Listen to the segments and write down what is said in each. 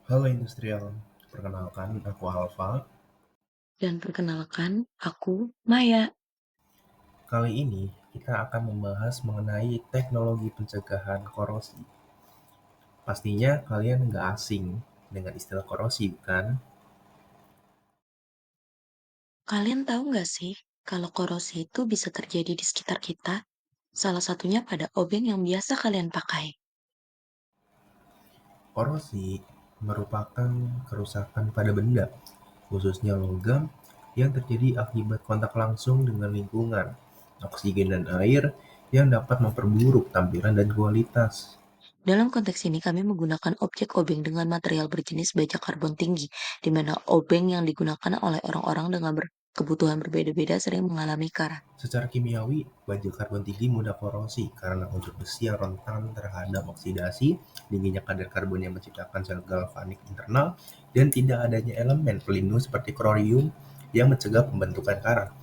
Halo Industrial, perkenalkan aku Alfa. Dan perkenalkan, aku Maya. Kali ini kita akan membahas mengenai teknologi pencegahan korosi. Pastinya kalian nggak asing dengan istilah korosi, bukan? Kalian tahu nggak sih, kalau korosi itu bisa terjadi di sekitar kita? Salah satunya pada obeng yang biasa kalian pakai. Korosi merupakan kerusakan pada benda, khususnya logam, yang terjadi akibat kontak langsung dengan lingkungan, oksigen dan air yang dapat memperburuk tampilan dan kualitas. Dalam konteks ini, kami menggunakan objek obeng dengan material berjenis baja karbon tinggi, di mana obeng yang digunakan oleh orang-orang dengan kebutuhan berbeda-beda sering mengalami karat. Secara kimiawi, baja karbon tinggi mudah korosi karena unsur besi yang rentan terhadap oksidasi, tingginya kadar karbon yang menciptakan sel galvanik internal, dan tidak adanya elemen pelindung seperti klorium yang mencegah pembentukan karat.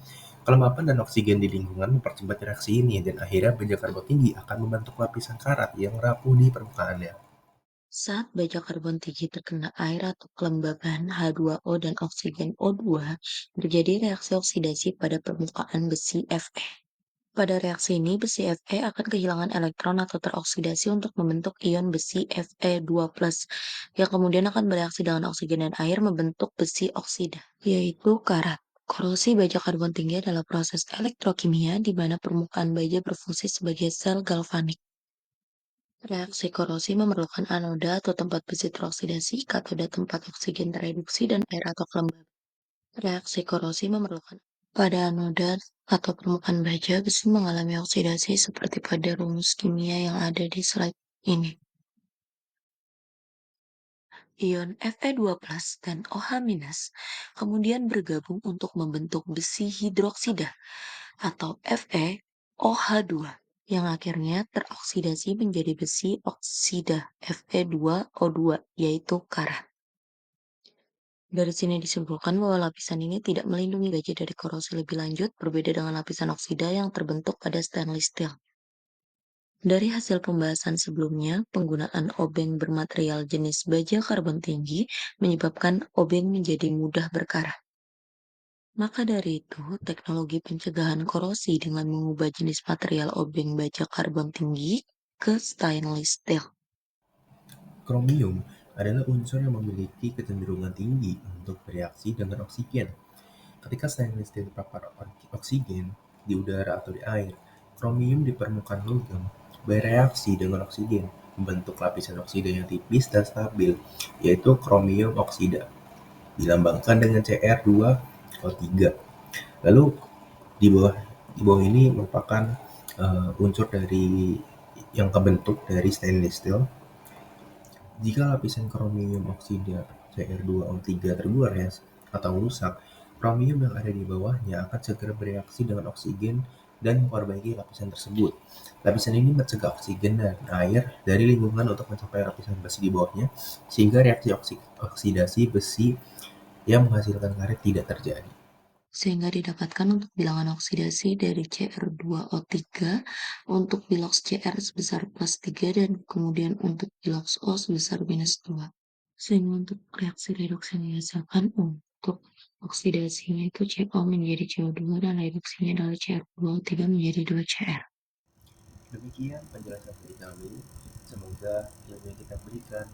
Kelembapan dan oksigen di lingkungan mempercepat reaksi ini, dan akhirnya baja karbon tinggi akan membentuk lapisan karat yang rapuh di permukaannya. Saat baja karbon tinggi terkena air atau kelembaban H2O dan oksigen O2, terjadi reaksi oksidasi pada permukaan besi Fe. Pada reaksi ini, besi Fe akan kehilangan elektron atau teroksidasi untuk membentuk ion besi Fe2+, yang kemudian akan bereaksi dengan oksigen dan air membentuk besi oksida, yaitu karat. Korosi baja karbon tinggi adalah proses elektrokimia di mana permukaan baja berfungsi sebagai sel galvanik. Reaksi korosi memerlukan anoda atau tempat besi teroksidasi, katoda tempat oksigen tereduksi, dan air atau kelembaban. Reaksi korosi memerlukan pada anoda atau permukaan baja besi mengalami oksidasi seperti pada rumus kimia yang ada di slide ini. Ion Fe2+ dan OH- kemudian bergabung untuk membentuk besi hidroksida atau FeOH2 yang akhirnya teroksidasi menjadi besi oksida Fe2O2 yaitu karat. Dari sini disimpulkan bahwa lapisan ini tidak melindungi baja dari korosi lebih lanjut, berbeda dengan lapisan oksida yang terbentuk pada stainless steel. Dari hasil pembahasan sebelumnya, penggunaan obeng bermaterial jenis baja karbon tinggi menyebabkan obeng menjadi mudah berkarat. Maka dari itu, teknologi pencegahan korosi dengan mengubah jenis material obeng baja karbon tinggi ke stainless steel. Kromium adalah unsur yang memiliki kecenderungan tinggi untuk bereaksi dengan oksigen. Ketika stainless steel terpapar oksigen di udara atau di air, kromium di permukaan logam bereaksi dengan oksigen, membentuk lapisan oksida yang tipis dan stabil, yaitu kromium oksida, dilambangkan dengan Cr2O3. Lalu di bawah di bawah ini merupakan unsur dari yang kebentuk dari stainless steel. Jika lapisan kromium oksida Cr2O3 tergores atau rusak, kromium yang ada di bawahnya akan segera bereaksi dengan oksigen dan memperbaiki lapisan tersebut. Lapisan ini mencegah oksigen dan air dari lingkungan untuk mencapai lapisan besi di bawahnya, sehingga reaksi oksidasi besi yang menghasilkan karet tidak terjadi. Sehingga didapatkan untuk bilangan oksidasi dari Cr2O3 untuk biloks Cr sebesar +3 dan kemudian untuk biloks O sebesar -2. Sehingga untuk reaksi reduksi yang dihasilkan untuk oksidasinya itu CO menjadi CO2 dan reduksinya adalah Cr2O3 menjadi 2Cr. Demikian penjelasan dari kami. Semoga ilmu yang kita berikan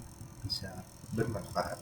bisa bermanfaat.